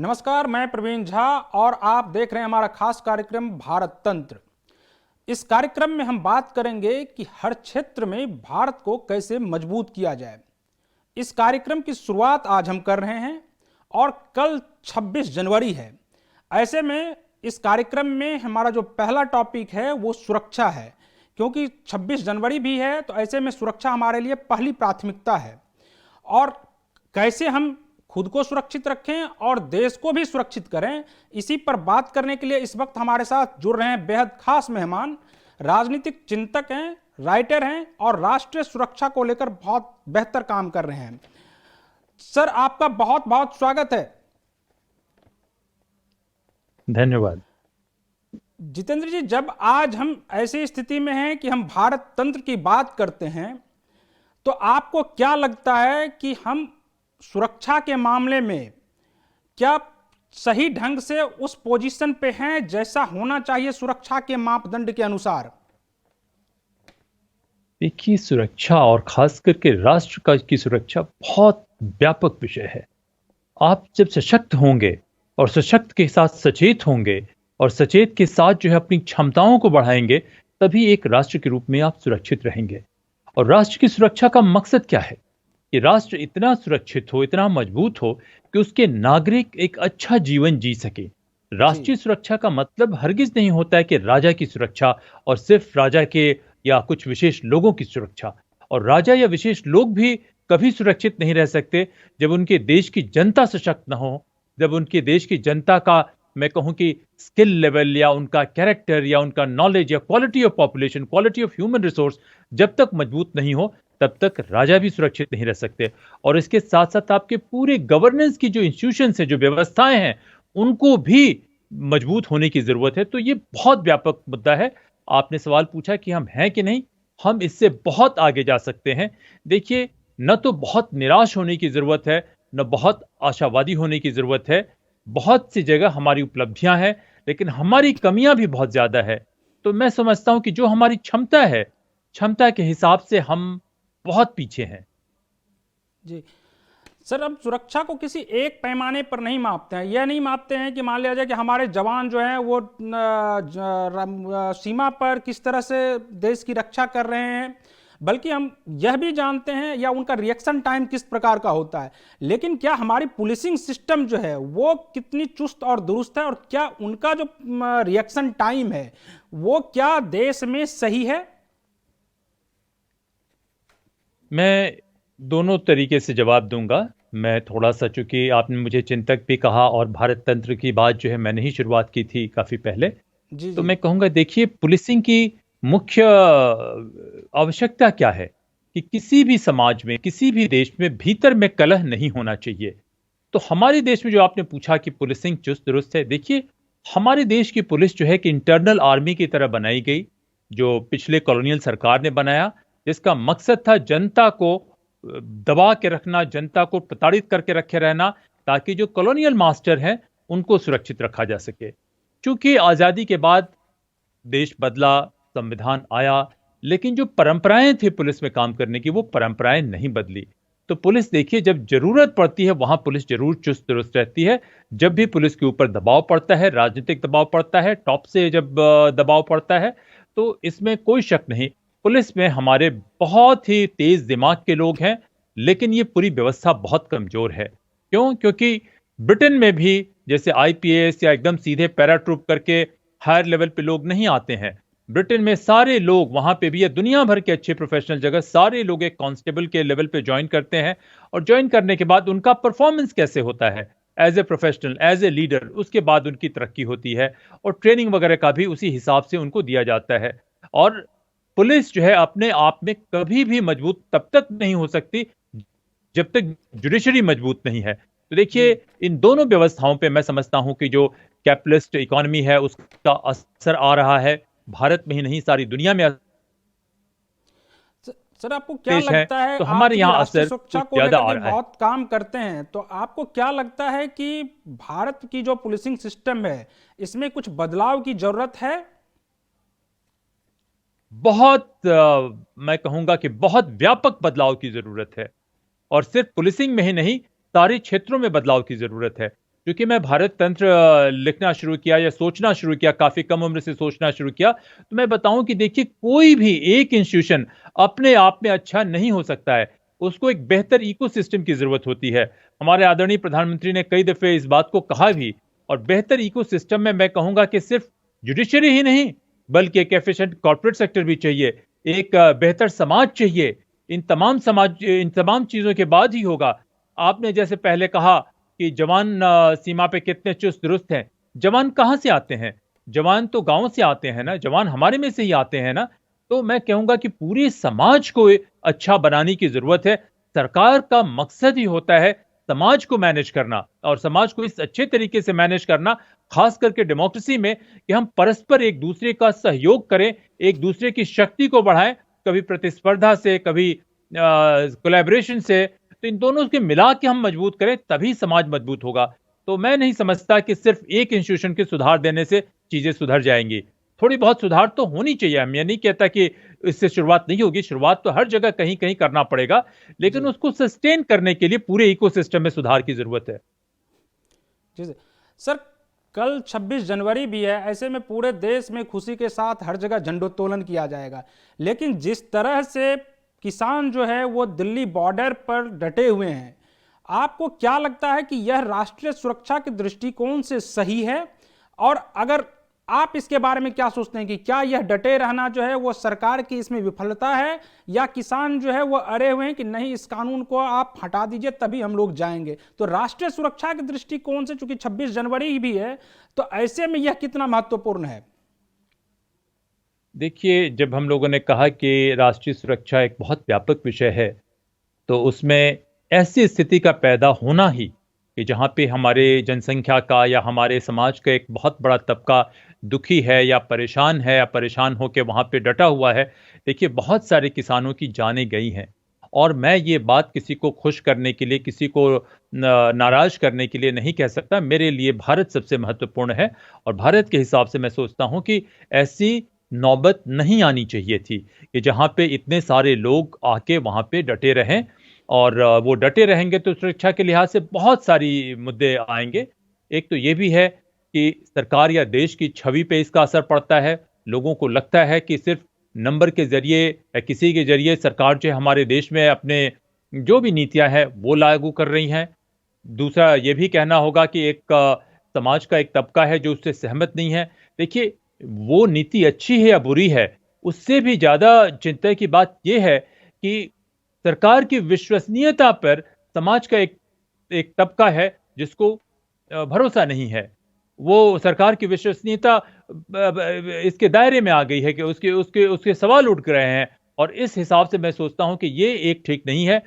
नमस्कार, मैं प्रवीण झा और आप देख रहे हैं हमारा खास कार्यक्रम भारत तंत्र। इस कार्यक्रम में हम बात करेंगे कि हर क्षेत्र में भारत को कैसे मजबूत किया जाए। इस कार्यक्रम की शुरुआत आज हम कर रहे हैं और कल 26 जनवरी है। ऐसे में इस कार्यक्रम में हमारा जो पहला टॉपिक है वो सुरक्षा है, क्योंकि 26 जनवरी भी है, तो ऐसे में सुरक्षा हमारे लिए पहली प्राथमिकता है। और कैसे हम खुद को सुरक्षित रखें और देश को भी सुरक्षित करें, इसी पर बात करने के लिए इस वक्त हमारे साथ जुड़ रहे हैं बेहद खास मेहमान। राजनीतिक चिंतक हैं, राइटर हैं और राष्ट्रीय सुरक्षा को लेकर बहुत बेहतर काम कर रहे हैं। सर, आपका बहुत बहुत स्वागत है। धन्यवाद। जितेंद्र जी, जब आज हम ऐसी स्थिति में हैं कि हम भारत तंत्र की बात करते हैं, तो आपको क्या लगता है कि हम सुरक्षा के मामले में क्या सही ढंग से उस पोजीशन पे हैं जैसा होना चाहिए सुरक्षा के मापदंड के अनुसार? देखिए, सुरक्षा और खास करके राष्ट्र की सुरक्षा बहुत व्यापक विषय है। आप जब सशक्त होंगे और सशक्त के साथ सचेत होंगे और सचेत के साथ जो है अपनी क्षमताओं को बढ़ाएंगे, तभी एक राष्ट्र के रूप में आप सुरक्षित रहेंगे। और राष्ट्र की सुरक्षा का मकसद क्या है? कि राष्ट्र इतना सुरक्षित हो, इतना मजबूत हो कि उसके नागरिक एक अच्छा जीवन जी सके। राष्ट्रीय सुरक्षा का मतलब हरगिज नहीं होता है कि राजा की सुरक्षा और सिर्फ राजा के या कुछ विशेष लोगों की सुरक्षा। और राजा या विशेष लोग भी कभी सुरक्षित नहीं रह सकते जब उनके देश की जनता सशक्त न हो, जब उनके देश की जनता का, मैं कहूं कि स्किल लेवल या उनका कैरेक्टर या उनका नॉलेज या quality of population, quality of human resource जब तक मजबूत नहीं हो, तब तक राजा भी सुरक्षित नहीं रह सकते। और इसके साथ साथ आपके पूरे गवर्नेंस की जो इंस्टीट्यूशंस है, जो व्यवस्थाएं हैं, उनको भी मजबूत होने की जरूरत है। तो ये बहुत व्यापक मुद्दा है। आपने सवाल पूछा कि हम हैं कि नहीं, हम इससे बहुत आगे जा सकते हैं। देखिए, न तो बहुत निराश होने की जरूरत है, न बहुत आशावादी होने की जरूरत है। बहुत सी जगह हमारी उपलब्धियां हैं, लेकिन हमारी कमियां भी बहुत ज्यादा है। तो मैं समझता हूं कि जो हमारी क्षमता है, क्षमता के हिसाब से हम बहुत पीछे हैं। जी सर, अब सुरक्षा को किसी एक पैमाने पर नहीं मापते हैं। यह नहीं मापते हैं कि मान लिया जाए कि हमारे जवान जो हैं वो सीमा पर किस तरह से देश की रक्षा कर रहे हैं, बल्कि हम यह भी जानते हैं या उनका रिएक्शन टाइम किस प्रकार का होता है। लेकिन क्या हमारी पुलिसिंग सिस्टम जो है वो कितनी चुस्त और दुरुस्त है, और क्या उनका जो रिएक्शन टाइम है वो क्या देश में सही है? मैं दोनों तरीके से जवाब दूंगा। मैं थोड़ा सा, चूंकि आपने मुझे चिंतक भी कहा और भारत तंत्र की बात जो है मैंने ही शुरुआत की थी काफी पहले, तो मैं कहूंगा, देखिए, पुलिसिंग की मुख्य आवश्यकता क्या है कि किसी भी समाज में, किसी भी देश में भीतर में कलह नहीं होना चाहिए। तो हमारे देश में जो आपने पूछा कि पुलिसिंग चुस्त दुरुस्त है, देखिए, हमारे देश की पुलिस जो है कि इंटरनल आर्मी की तरह बनाई गई, जो पिछले कॉलोनियल सरकार ने बनाया, जिसका मकसद था जनता को दबा के रखना, जनता को प्रताड़ित करके रखे रहना, ताकि जो कॉलोनियल मास्टर हैं उनको सुरक्षित रखा जा सके। क्योंकि आजादी के बाद देश बदला, संविधान आया, लेकिन जो परंपराएं थी पुलिस में काम करने की, वो परंपराएं नहीं बदली। तो पुलिस, देखिए, जब जरूरत पड़ती है वहां पुलिस जरूर चुस्त दुरुस्त रहती है। जब भी पुलिस के ऊपर दबाव पड़ता है, राजनीतिक दबाव पड़ता है, टॉप से जब दबाव पड़ता है, तो इसमें कोई शक नहीं, पुलिस में हमारे बहुत ही तेज दिमाग के लोग हैं, लेकिन ये पूरी व्यवस्था बहुत कमजोर है। क्यों? क्योंकि ब्रिटेन में भी जैसे आईपीएस या एकदम सीधे पैराट्रूप करके हायर लेवल पे लोग नहीं आते हैं। ब्रिटेन में सारे लोग, वहां पे भी, या दुनिया भर के अच्छे प्रोफेशनल जगह, सारे लोग एक कांस्टेबल के लेवल पे ज्वाइन करते हैं। और ज्वाइन करने के बाद उनका परफॉर्मेंस कैसे होता है as a professional, as a leader, उसके बाद उनकी तरक्की होती है। और ट्रेनिंग वगैरह का भी उसी हिसाब से उनको दिया जाता है। और पुलिस जो है अपने आप में कभी भी मजबूत तब तक नहीं हो सकती जब तक जुडिशरी मजबूत नहीं है। तो देखिए, इन दोनों व्यवस्थाओं पे मैं समझता हूं कि जो कैपिटलिस्ट इकोनॉमी है उसका असर आ रहा है, भारत में ही नहीं सारी दुनिया में। सर, आपको क्या लगता है, तो हमारे यहाँ असर सुरक्षा को ज्यादा आ लेकर रहा है। बहुत काम करते हैं, तो आपको क्या लगता है कि भारत की जो पुलिसिंग सिस्टम है इसमें कुछ बदलाव की जरूरत है? बहुत मैं कहूंगा कि बहुत व्यापक बदलाव की जरूरत है। और सिर्फ पुलिसिंग में ही नहीं, सारे क्षेत्रों में बदलाव की जरूरत है। क्योंकि मैं भारत तंत्र लिखना शुरू किया या सोचना शुरू किया, काफी कम उम्र से सोचना शुरू किया, तो मैं बताऊं कि देखिए कोई भी एक इंस्टीट्यूशन अपने आप में अच्छा नहीं हो सकता है, उसको एक बेहतर इकोसिस्टम की जरूरत होती है। हमारे आदरणीय प्रधानमंत्री ने कई दफे इस बात को कहा भी, और बेहतर इकोसिस्टम में मैं कहूंगा कि सिर्फ जुडिशरी ही नहीं, बल्कि एक एफिशिएंट कॉर्पोरेट सेक्टर भी चाहिए, एक बेहतर समाज चाहिए। इन तमाम चीजों के बाद ही होगा। आपने जैसे पहले कहा कि जवान सीमा पे कितने चुस्त दुरुस्त हैं। जवान कहाँ से आते हैं? जवान तो गांव से आते हैं ना, जवान हमारे में से ही आते हैं ना। तो मैं कहूंगा कि पूरे समाज को अच्छा बनाने की जरूरत है। सरकार का मकसद ही होता है समाज को मैनेज करना, और समाज को इस अच्छे तरीके से मैनेज करना, खास करके डेमोक्रेसी में, कि हम परस्पर एक दूसरे का सहयोग करें, एक दूसरे की शक्ति को बढ़ाएं, कभी प्रतिस्पर्धा से, कभी कोलैबोरेशन से। तो इन दोनों के मिला के हम मजबूत करें, तभी समाज मजबूत होगा। तो मैं नहीं समझता कि सिर्फ एक इंस्टीट्यूशन के सुधार देने से चीजें सुधर जाएंगी। थोड़ी बहुत सुधार तो होनी चाहिए। मैं नहीं कहता कि इससे शुरुआत नहीं होगी, शुरुआत तो हर जगह कहीं कहीं करना पड़ेगा, लेकिन उसको सस्टेन करने के लिए पूरे इकोसिस्टम में सुधार की जरूरत है। जी सर, कल 26 जनवरी भी है, ऐसे में पूरे देश में खुशी के साथ हर जगह झंडोत्तोलन किया जाएगा, लेकिन जिस तरह से किसान जो है वो दिल्ली बॉर्डर पर डटे हुए हैं, आपको क्या लगता है कि यह राष्ट्रीय सुरक्षा के दृष्टिकोण से सही है? और अगर आप इसके बारे में क्या सोचते हैं कि क्या यह डटे रहना जो है वो सरकार की इसमें विफलता है, या किसान जो है वो अड़े हुए हैं कि नहीं इस कानून को आप हटा दीजिए तभी हम लोग जाएंगे? तो राष्ट्रीय सुरक्षा के दृष्टिकोण से चूंकि 26 जनवरी भी है, तो ऐसे में यह कितना महत्वपूर्ण है? देखिए, जब हम लोगों ने कहा कि राष्ट्रीय सुरक्षा एक बहुत व्यापक विषय है, तो उसमें ऐसी स्थिति का पैदा होना ही कि जहाँ पे हमारे जनसंख्या का या हमारे समाज का एक बहुत बड़ा तबका दुखी है या परेशान होकर वहाँ पे डटा हुआ है। देखिए, बहुत सारे किसानों की जानें गई हैं, और मैं ये बात किसी को खुश करने के लिए, किसी को नाराज करने के लिए नहीं कह सकता। मेरे लिए भारत सबसे महत्वपूर्ण है, और भारत के हिसाब से मैं सोचता हूँ कि ऐसी नौबत नहीं आनी चाहिए थी कि जहाँ पे इतने सारे लोग आके वहाँ पे डटे रहें, और वो डटे रहेंगे तो सुरक्षा के लिहाज से बहुत सारी मुद्दे आएंगे। एक तो ये भी है कि सरकार या देश की छवि पे इसका असर पड़ता है। लोगों को लगता है कि सिर्फ नंबर के जरिए या किसी के जरिए सरकार जो है हमारे देश में अपने जो भी नीतियां हैं वो लागू कर रही हैं। दूसरा ये भी कहना होगा कि एक समाज का एक तबका है जो उससे सहमत नहीं है। देखिए, वो नीति अच्छी है या बुरी है, उससे भी ज्यादा चिंता की बात यह है कि सरकार की विश्वसनीयता पर समाज का एक एक तबका है जिसको भरोसा नहीं है। वो सरकार की विश्वसनीयता इसके दायरे में आ गई है कि उसके उसके उसके सवाल उठ रहे हैं, और इस हिसाब से मैं सोचता हूं कि ये एक ठीक नहीं है।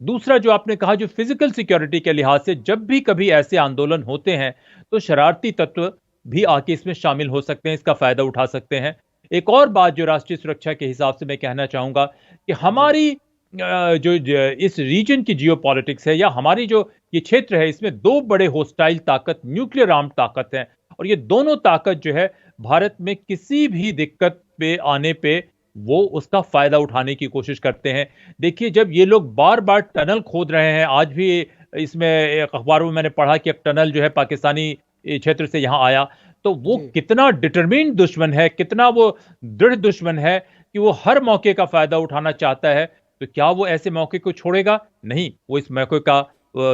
दूसरा जो आपने कहा, जो फिजिकल सिक्योरिटी के लिहाज से जब भी कभी ऐसे आंदोलन होते हैं तो शरारती तत्व भी आके इसमें शामिल हो सकते हैं, इसका फायदा उठा सकते हैं। एक और बात जो राष्ट्रीय सुरक्षा के हिसाब से मैं कहना चाहूंगा कि हमारी इस रीजन की जियोपॉलिटिक्स है, या हमारी जो ये क्षेत्र है, इसमें दो बड़े होस्टाइल ताकत, न्यूक्लियर आर्म ताकत हैं, और ये दोनों ताकत जो है भारत में किसी भी दिक्कत पे आने पे वो उसका फायदा उठाने की कोशिश करते हैं। देखिए, जब ये लोग बार बार टनल खोद रहे हैं, आज भी इसमें अखबारों में मैंने पढ़ा कि एक टनल जो है पाकिस्तानी क्षेत्र से यहाँ आया, तो वो कितना डिटरमिन्ड दुश्मन है, कितना वो दृढ़ दुश्मन है कि वो हर मौके का फायदा उठाना चाहता है। तो क्या वो ऐसे मौके को छोड़ेगा? नहीं, वो इस मौके का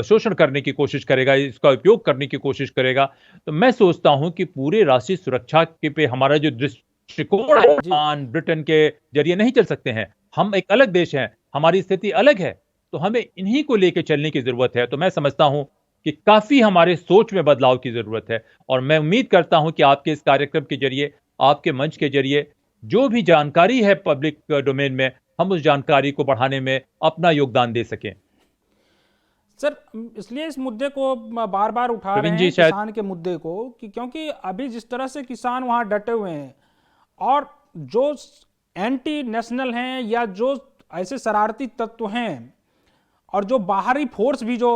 शोषण करने की कोशिश करेगा, इसका उपयोग करने की कोशिश करेगा। तो मैं सोचता हूं कि पूरे राष्ट्रीय सुरक्षा के पे हमारा जो दृष्टिकोण है ब्रिटेन के जरिए नहीं चल सकते हैं। हम एक अलग देश हैं, हमारी स्थिति अलग है, तो हमें इन्हीं को लेकर चलने की जरूरत है। तो मैं समझता हूं कि काफी हमारे सोच में बदलाव की जरूरत है, और मैं उम्मीद करता हूं कि आपके इस कार्यक्रम के जरिए, आपके मंच के जरिए जो भी जानकारी है पब्लिक डोमेन में, हम उस जानकारी को बढ़ाने में अपना योगदान दे सकें। सर, इसलिए इस मुद्दे को बार बार उठा रहे हैं, किसान के मुद्दे को, कि क्योंकि अभी जिस तरह से किसान वहां डटे हुए हैं, और जो एंटी नेशनल हैं या जो ऐसे शरारती तत्व हैं, और जो बाहरी फोर्स भी जो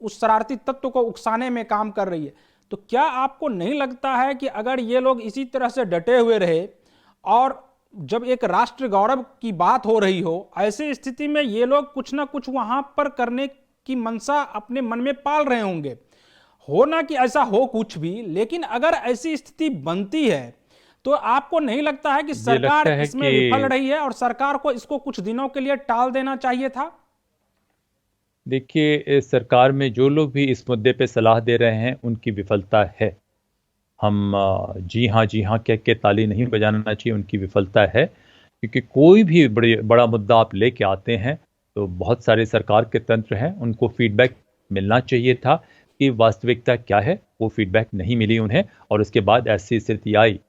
उस शरारती तत्व को उकसाने में काम कर रही है, तो क्या आपको नहीं लगता है कि अगर ये लोग इसी तरह से डटे हुए रहे, और जब एक राष्ट्र गौरव की बात हो रही हो, ऐसी स्थिति में ये लोग कुछ ना कुछ वहां पर करने की मंशा अपने मन में पाल रहे होंगे, हो ना कि ऐसा हो कुछ भी, लेकिन अगर ऐसी स्थिति बनती है तो आपको नहीं लगता है कि ये सरकार लगता है इसमें कि विफल रही है और सरकार को इसको कुछ दिनों के लिए टाल देना चाहिए था? देखिए, इस सरकार में जो लोग भी इस मुद्दे पे सलाह दे रहे हैं, उनकी विफलता है। हम जी हाँ कह के ताली नहीं बजाना चाहिए, उनकी विफलता है। क्योंकि कोई भी बड़ा मुद्दा आप लेके आते हैं, तो बहुत सारे सरकार के तंत्र हैं, उनको फीडबैक मिलना चाहिए था कि वास्तविकता क्या है। वो फीडबैक नहीं मिली उन्हें और उसके बाद ऐसी स्थिति आई।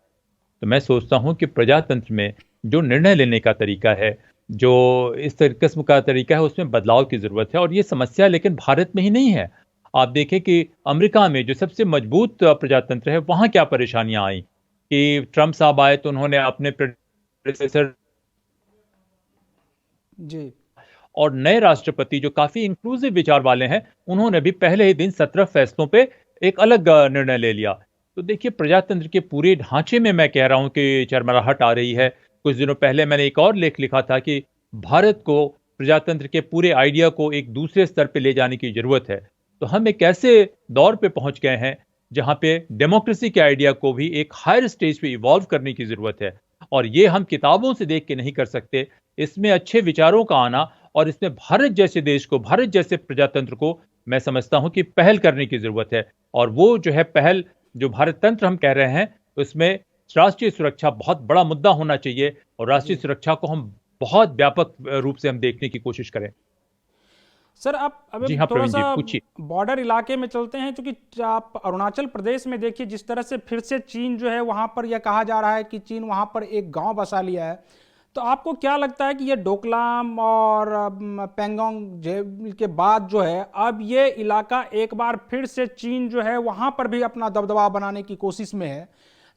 तो मैं सोचता हूँ कि प्रजातंत्र में जो निर्णय लेने का तरीका है, जो इस किस्म का तरीका है, उसमें बदलाव की ज़रूरत है। और ये समस्या लेकिन भारत में ही नहीं है। आप देखें कि अमेरिका में जो सबसे मजबूत प्रजातंत्र है, वहाँ क्या परेशानियां आई कि ट्रम्प साहब आए तो उन्होंने अपने प्रेडेसेसर जी। और नए राष्ट्रपति जो काफी इंक्लूसिव विचार वाले हैं, उन्होंने भी पहले ही दिन 17 फैसलों पे एक अलग निर्णय ले लिया। तो देखिए, प्रजातंत्र के पूरे ढांचे में मैं कह रहा हूं कि चरमराहट आ रही है। कुछ दिनों पहले मैंने एक और लेख लिखा था कि भारत को प्रजातंत्र के पूरे आइडिया को एक दूसरे स्तर पे ले जाने की जरूरत है। तो हम एक ऐसे दौर पे पहुंच गए हैं जहां पे डेमोक्रेसी के आइडिया को भी एक हायर स्टेज पे इवॉल्व करने की जरूरत है। और ये हम किताबों से देख के नहीं कर सकते। इसमें अच्छे विचारों का आना और इसमें भारत जैसे देश को, भारत जैसे प्रजातंत्र को मैं समझता हूं कि पहल करने की जरूरत है। और वो जो है पहल, जो भारत तंत्र हम कह रहे हैं, उसमें राष्ट्रीय सुरक्षा बहुत बड़ा मुद्दा होना चाहिए और राष्ट्रीय जी सुरक्षा को हम बहुत व्यापक रूप से हम देखने की कोशिश करें। सर, आप अब जी हम हाँ थोड़ा प्रवीण सा जी, पूछिए। बॉर्डर इलाके में चलते हैं, क्योंकि आप अरुणाचल प्रदेश में देखिए जिस तरह से फिर से चीन जो है वहां पर यह कहा जा रहा है कि चीन वहां पर एक गांव बसा लिया है। तो आपको क्या लगता है कि ये डोकलाम और पेंगोंग झील के बाद जो है अब ये इलाका एक बार फिर से चीन जो है वहां पर भी अपना दबदबा बनाने की कोशिश में है?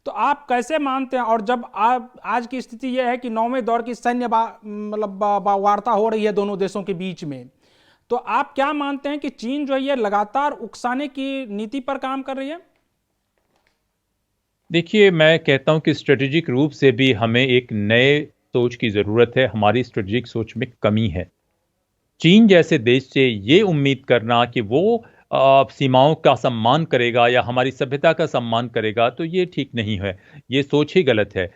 तो आप कैसे मानते हैं? और जब आप आज की स्थिति यह है कि नौवें दौर की सैन्य वार्ता हो रही है दोनों देशों के बीच में, तो आप क्या मानते हैं कि चीन जो है ये लगातार उकसाने की नीति पर काम कर रही है? देखिए, मैं कहता हूं कि स्ट्रेटेजिक रूप से भी हमें एक नए सोच की जरूरत है। हमारी स्ट्रेटेजिक सोच में कमी है। चीन जैसे देश से ये उम्मीद करना कि वो सीमाओं का सम्मान करेगा या हमारी सभ्यता का सम्मान करेगा, तो ये ठीक नहीं है। ये सोच ही गलत है।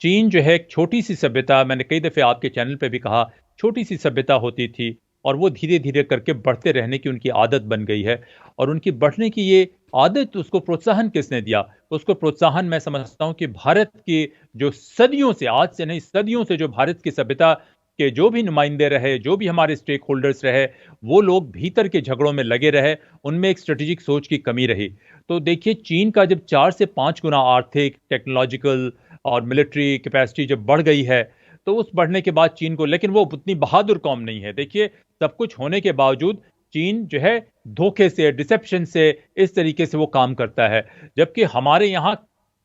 चीन जो है एक छोटी सी सभ्यता, मैंने कई दफे आपके चैनल पे भी कहा, छोटी सी सभ्यता होती थी और वो धीरे धीरे करके बढ़ते रहने की उनकी आदत बन गई है। और उनकी बढ़ने की ये आदत, उसको प्रोत्साहन किसने दिया? उसको प्रोत्साहन मैं समझता हूँ कि भारत की जो सदियों से, आज से नहीं सदियों से, जो भारत की सभ्यता के जो भी नुमाइंदे रहे, जो भी हमारे स्टेक होल्डर्स रहे, वो लोग भीतर के झगड़ों में लगे रहे। उनमें एक स्ट्रेटेजिक सोच की कमी रही। तो देखिए, चीन का जब 4 से 5 गुना आर्थिक, टेक्नोलॉजिकल और मिलिट्री कैपेसिटी जब बढ़ गई है, तो उस बढ़ने के बाद चीन को, लेकिन वो उतनी बहादुर कौम नहीं है। देखिए, सब कुछ होने के बावजूद चीन जो है धोखे से, डिसेप्शन से, इस तरीके से वो काम करता है। जबकि हमारे यहाँ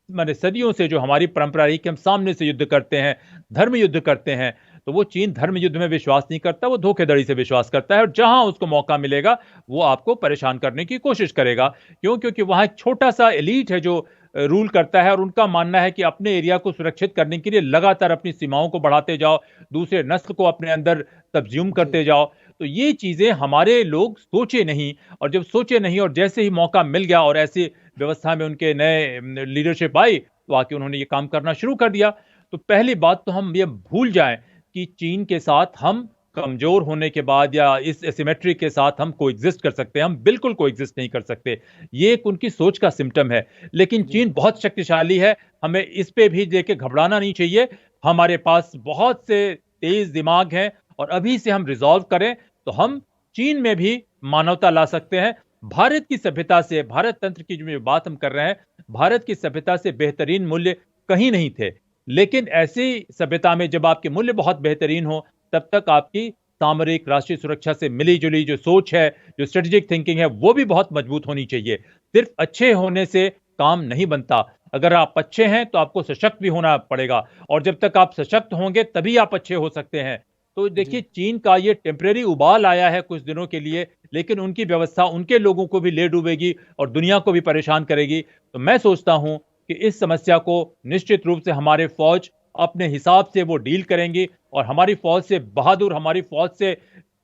मैंने सदियों से जो हमारी परंपरा रही कि हम सामने से युद्ध करते हैं, धर्म युद्ध करते हैं, तो वो चीन धर्म युद्ध में विश्वास नहीं करता, वो धोखेधड़ी से विश्वास करता है। और जहां उसको मौका मिलेगा वो आपको परेशान करने की कोशिश करेगा। क्यों? क्योंकि वहां एक छोटा सा एलीट है जो रूल करता है और उनका मानना है कि अपने एरिया को सुरक्षित करने के लिए लगातार अपनी सीमाओं को बढ़ाते जाओ, दूसरे नस्ल को अपने अंदर सब्ज्यूम जी करते जाओ। तो ये चीजें हमारे लोग सोचे नहीं। और जब सोचे नहीं और जैसे ही मौका मिल गया और ऐसी व्यवस्था में उनके नए लीडरशिप आई, तो आके उन्होंने ये काम करना शुरू कर दिया। तो पहली बात तो हम ये भूल जाएं कि चीन के साथ हम कमजोर होने के बाद या इस एसिमेट्री के साथ हम कोएग्जिस्ट कर सकते हैं। हम बिल्कुल कोएग्जिस्ट नहीं कर सकते। ये एक उनकी सोच का सिम्टम है। लेकिन जी चीन बहुत शक्तिशाली है, हमें इस पे भी देख के घबराना नहीं चाहिए। हमारे पास बहुत से तेज दिमाग हैं और अभी से हम रिजॉल्व करें तो हम चीन में भी मानवता ला सकते हैं। भारत की सभ्यता से, भारत तंत्र की जो बात हम कर रहे हैं, भारत की सभ्यता से बेहतरीन मूल्य कहीं नहीं थे। लेकिन ऐसी सभ्यता में जब आपके मूल्य बहुत बेहतरीन हो, तब तक आपकी सामरिक राष्ट्रीय सुरक्षा से मिली जुली जो सोच है, जो स्ट्रेटेजिक थिंकिंग है, वो भी बहुत मजबूत होनी चाहिए। सिर्फ अच्छे होने से काम नहीं बनता। अगर आप अच्छे हैं तो आपको सशक्त भी होना पड़ेगा और जब तक आप सशक्त होंगे तभी आप अच्छे हो सकते हैं। तो देखिए, जी चीन का ये टेम्परेरी उबाल आया है कुछ दिनों के लिए, लेकिन उनकी व्यवस्था उनके लोगों को भी ले डूबेगी और दुनिया को भी परेशान करेगी। तो मैं सोचता हूं कि इस समस्या को निश्चित रूप से हमारे फौज अपने हिसाब से वो डील करेंगी और हमारी फौज से बहादुर, हमारी फौज से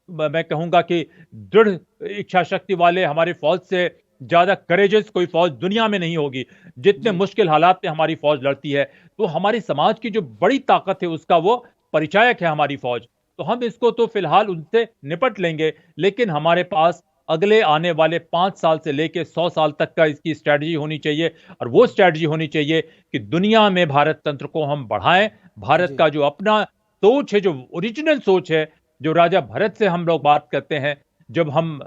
मैं कहूंगा कि दृढ़ इच्छा शक्ति वाले, हमारी फौज से ज्यादा करेजस कोई फौज दुनिया में नहीं होगी। जितने मुश्किल हालात में हमारी फौज लड़ती है, तो हमारे समाज की जो बड़ी ताकत है उसका वो परिचायक है हमारी फौज। तो हम इसको तो फिलहाल उनसे निपट लेंगे, लेकिन हमारे पास अगले आने वाले 5 साल से लेकर 100 साल तक का इसकी स्ट्रैटेजी होनी चाहिए। और वो स्ट्रैटेजी होनी चाहिए कि दुनिया में भारत तंत्र को हम बढ़ाएं। भारत का जो अपना सोच है, जो ओरिजिनल सोच है, जो राजा भरत से हम लोग बात करते हैं, जब हम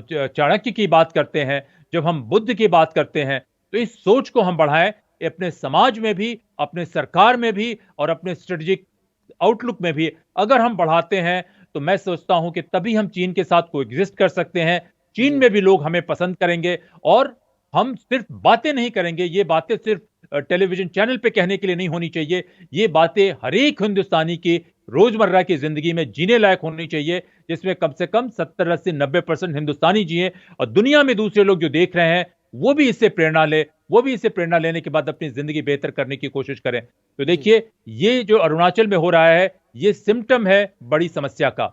चाणक्य की बात करते हैं, जब हम बुद्ध की बात करते हैं, तो इस सोच को हम बढ़ाएं अपने समाज में भी, अपने सरकार में भी और अपने स्ट्रेटेजिक आउटलुक में भी। अगर हम बढ़ाते हैं तो मैं सोचता हूं कि तभी हम चीन के साथ कोएग्जिस्ट कर सकते हैं। चीन में भी लोग हमें पसंद करेंगे और हम सिर्फ बातें नहीं करेंगे। ये बातें सिर्फ टेलीविजन चैनल पे कहने के लिए नहीं होनी चाहिए। ये बातें हर एक हिंदुस्तानी की रोजमर्रा की जिंदगी में जीने लायक होनी चाहिए, जिसमें कम से कम 70-80-90% हिंदुस्तानी जिए और दुनिया में दूसरे लोग जो देख रहे हैं वो भी इससे प्रेरणा ले, वो भी इससे प्रेरणा लेने के बाद अपनी जिंदगी बेहतर करने की कोशिश करें। तो देखिए, ये जो अरुणाचल में हो रहा है, ये सिम्टम है बड़ी समस्या का।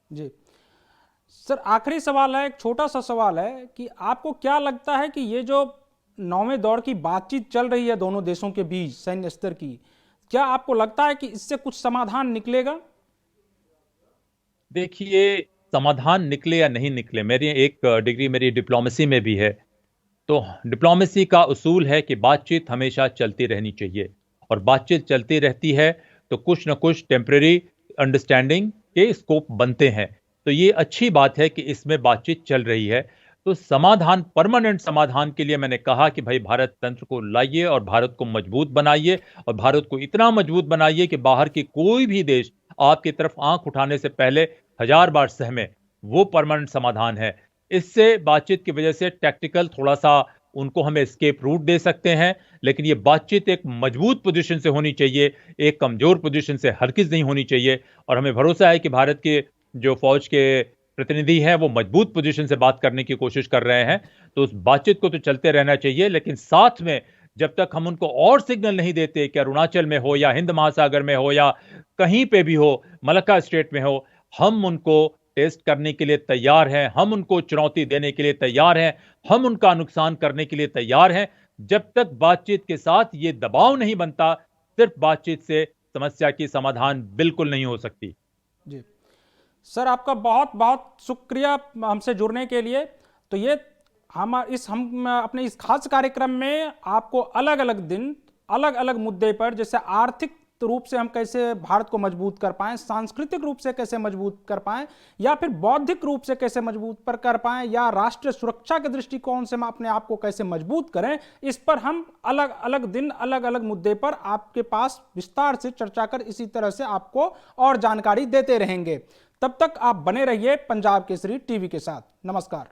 जी सर, आखिरी सवाल है, एक छोटा सा सवाल है कि आपको क्या लगता है कि ये जो 9वें दौर की बातचीत चल रही है दोनों देशों के बीच सैन्य स्तर की, क्या आपको लगता है कि इससे कुछ समाधान निकलेगा? देखिए, समाधान निकले या नहीं निकले, मेरी एक डिग्री मेरी डिप्लोमेसी में भी है। तो डिप्लोमेसी का उसूल है कि बातचीत हमेशा चलती रहनी चाहिए, और बातचीत चलती रहती है तो कुछ न कुछ टेम्परेरी अंडरस्टैंडिंग के स्कोप बनते हैं। तो ये अच्छी बात है कि इसमें बातचीत चल रही है। तो समाधान, परमानेंट समाधान के लिए मैंने कहा कि भाई भारत तंत्र को लाइए और भारत को मजबूत बनाइए, और भारत को इतना मजबूत बनाइए कि बाहर की कोई भी देश आपकी तरफ आंख उठाने से पहले 1000 बार सहमे। वो परमानेंट समाधान है। इससे बातचीत की वजह से टैक्टिकल थोड़ा सा उनको हम एस्केप रूट दे सकते हैं, लेकिन ये बातचीत एक मजबूत पोजीशन से होनी चाहिए, एक कमजोर पोजीशन से हरगिज नहीं होनी चाहिए। और हमें भरोसा है कि भारत के जो फौज के प्रतिनिधि हैं वो मजबूत पोजीशन से बात करने की कोशिश कर रहे हैं। तो उस बातचीत को तो चलते रहना चाहिए, लेकिन साथ में जब तक हम उनको और सिग्नल नहीं देते कि अरुणाचल में हो या हिंद महासागर में हो या कहीं पे भी हो, मलक्का स्टेट में हो, हम उनको टेस्ट करने के लिए तैयार हैं, हम उनको चुनौती देने के लिए तैयार हैं, हम उनका नुकसान करने के लिए तैयार हैं। जब तक बातचीत के साथ ये दबाव नहीं बनता, सिर्फ बातचीत से समस्या की समाधान बिल्कुल नहीं हो सकती। जी सर, आपका बहुत बहुत शुक्रिया हमसे जुड़ने के लिए। तो ये हम अपने इस खास कार्यक्रम में आपको अलग अलग दिन अलग अलग मुद्दे पर, जैसे आर्थिक रूप से हम कैसे भारत को मजबूत कर पाएं, सांस्कृतिक रूप से कैसे मजबूत कर पाएं, या फिर बौद्धिक रूप से कैसे मजबूत पर कर पाएं, या राष्ट्रीय सुरक्षा के दृष्टिकोण से हम अपने आप को कैसे मजबूत करें, इस पर हम अलग अलग दिन अलग अलग मुद्दे पर आपके पास विस्तार से चर्चा कर इसी तरह से आपको और जानकारी देते रहेंगे। तब तक आप बने रहिए पंजाब केसरी टीवी के साथ। नमस्कार।